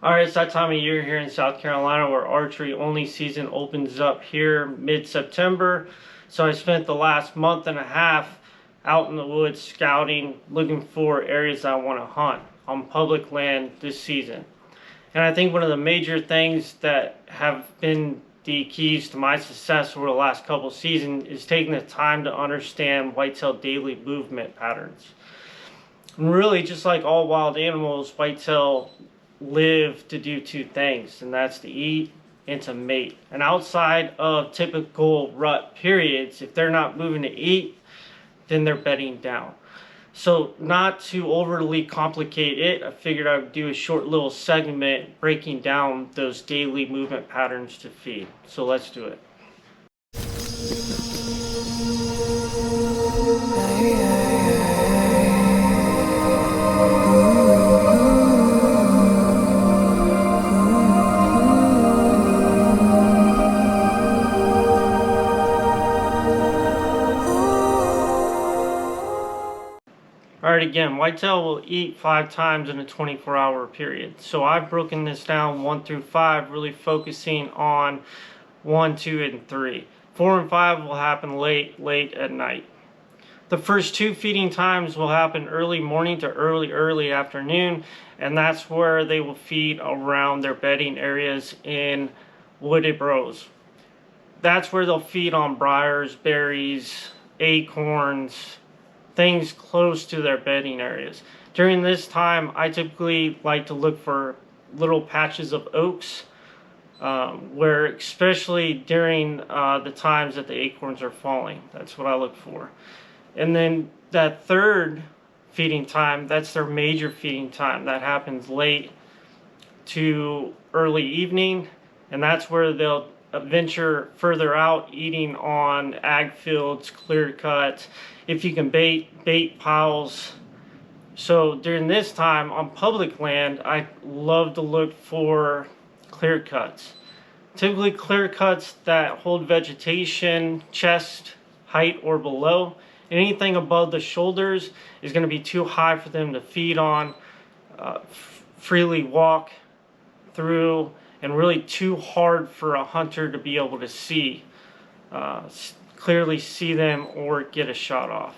Alright, it's that time of year here in South Carolina where archery only season opens up here mid-September. So I spent the last month and a half out in the woods scouting, looking for areas I want to hunt on public land this season. And I think one of the major things that have been the keys to my success over the last couple seasons is taking the time to understand whitetail daily movement patterns. And really, just like all wild animals, whitetail live to do two things, and that's to eat and to mate. And outside of typical rut periods, if they're not moving to eat, then they're bedding down. So not to overly complicate it, I figured I would do a short little segment breaking down those daily movement patterns to feed. So let's do it. Alright, again, whitetail will eat 5 times in a 24-hour period. So I've broken this down 1 through 5, really focusing on 1, 2, and 3. 4 and 5 will happen late at night. The first 2 feeding times will happen early morning to early afternoon, and that's where they will feed around their bedding areas in wooded rows. That's where they'll feed on briars, berries, acorns, things close to their bedding areas. During this time, I typically like to look for little patches of oaks, where especially during the times that the acorns are falling. That's what I look for. And then that third feeding time, that's their major feeding time. That happens late to early evening, and that's where they'll venture further out, eating on ag fields, clear cuts, if you can bait piles. So during this time on public land, I love to look for clear cuts. Typically clear cuts that hold vegetation chest height or below. Anything above the shoulders is going to be too high for them to feed on, freely walk through, and really too hard for a hunter to be able to see, clearly see them or get a shot off.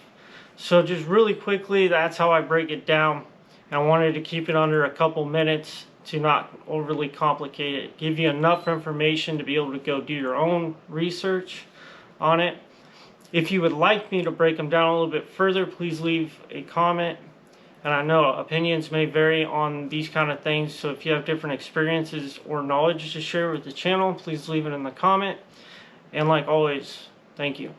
So just really quickly, that's how I break it down. And I wanted to keep it under a couple minutes to not overly complicate it. Give you enough information to be able to go do your own research on it. If you would like me to break them down a little bit further, please leave a comment. And I know opinions may vary on these kind of things, so if you have different experiences or knowledge to share with the channel, please leave it in the comment. And like always, thank you.